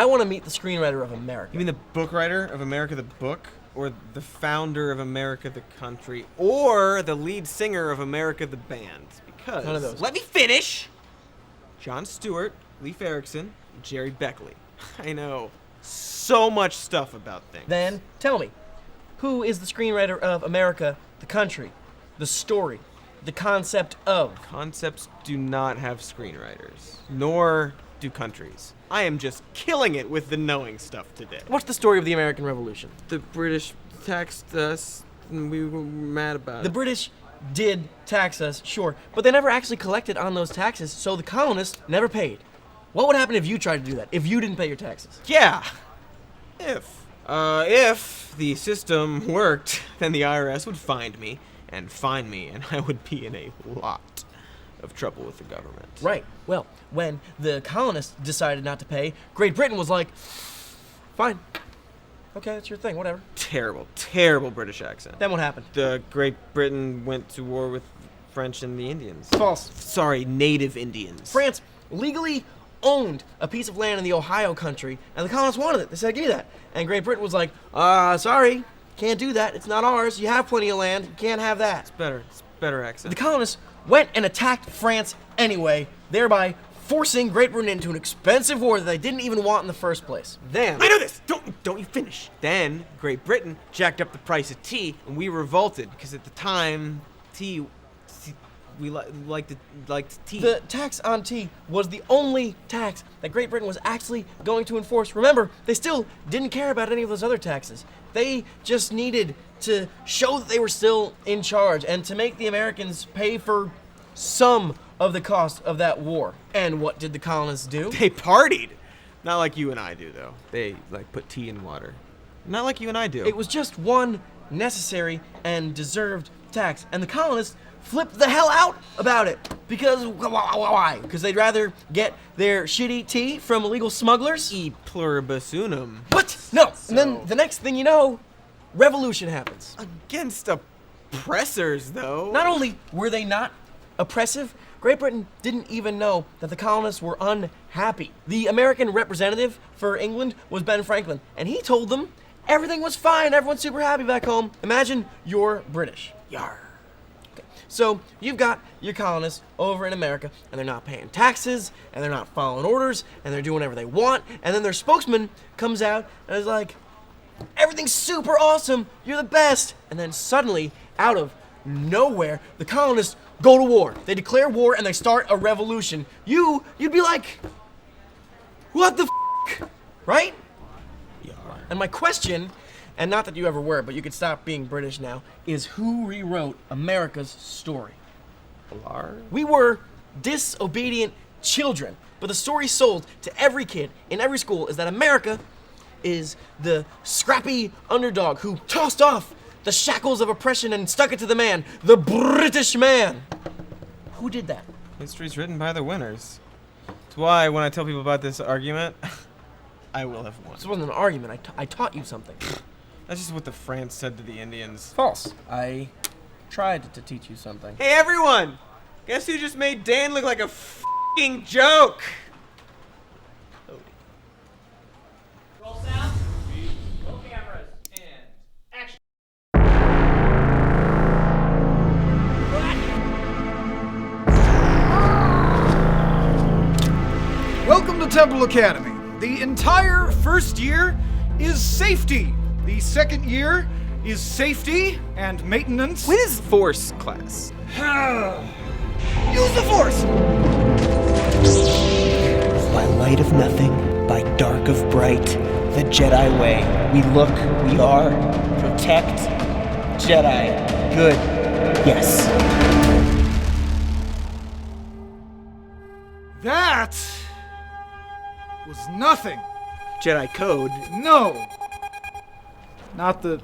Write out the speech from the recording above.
want to meet the screenwriter of America. You mean the book writer of America the Book? Or the founder of America the Country? Or the lead singer of America the Band? Because, none of those. Let me finish! Jon Stewart, Leif Erikson, Jerry Beckley. I know so much stuff about things. Then tell me, who is the screenwriter of America the Country? The story, the concept of. Concepts do not have screenwriters, nor do countries. I am just killing it with the knowing stuff today. What's the story of the American Revolution? The British taxed us, and we were mad about The it. British did tax us, sure, but they never actually collected on those taxes, so the colonists never paid. What would happen if you tried to do that, if you didn't pay your taxes? Yeah. If the system worked, then the IRS would find me, and I would be in a lot of trouble with the government. Right. Well, when the colonists decided not to pay, Great Britain was like, fine. Okay, that's your thing, whatever. Terrible, terrible British accent. Then what happened? The Great Britain went to war with French and the Indians. False. Sorry, native Indians. France legally owned a piece of land in the Ohio country, and the colonists wanted it. They said, give me that. And Great Britain was like, sorry, can't do that. It's not ours. You have plenty of land. You can't have that. It's better accent. The colonists went and attacked France anyway, thereby forcing Great Britain into an expensive war that they didn't even want in the first place. Then... I know this! Don't you finish! Then, Great Britain jacked up the price of tea, and we revolted, because at the time, we liked tea. The tax on tea was the only tax that Great Britain was actually going to enforce. Remember, they still didn't care about any of those other taxes. They just needed to show that they were still in charge and to make the Americans pay for some of the cost of that war. And what did the colonists do? They partied! Not like you and I do, though. They, put tea in water. Not like you and I do. It was just one necessary and deserved tax, and the colonists flipped the hell out about it. Because, why? Because they'd rather get their shitty tea from illegal smugglers? E pluribus unum. What? No. And then the next thing you know, revolution happens. Against oppressors, though. Not only were they not oppressive, Great Britain didn't even know that the colonists were unhappy. The American representative for England was Ben Franklin, and he told them everything was fine, everyone's super happy back home. Imagine you're British. Yar. So you've got your colonists over in America, and they're not paying taxes, and they're not following orders, and they're doing whatever they want, and then their spokesman comes out and is like, everything's super awesome, you're the best. And then suddenly, out of nowhere, the colonists go to war. They declare war and they start a revolution. You'd be like, what the f***? Right? Yar. And my question, and not that you ever were, but you could stop being British now, is who rewrote America's story? Blar? We were disobedient children, but the story sold to every kid in every school is that America is the scrappy underdog who tossed off the shackles of oppression and stuck it to the man, the British man. Who did that? History's written by the winners. That's why when I tell people about this argument, I will have won. This wasn't an argument. I taught you something. That's just what the France said to the Indians. False. I tried to teach you something. Hey everyone! Guess who just made Dan look like a f***ing joke? Roll sound. Roll cameras. And action. Welcome to Temple Academy. The entire first year is safety. The second year is safety and maintenance. When is Force class? Use the Force! By light of nothing, by dark of bright, the Jedi way. We look, we are, protect, Jedi, good, yes. That was nothing. Jedi code. No. Not the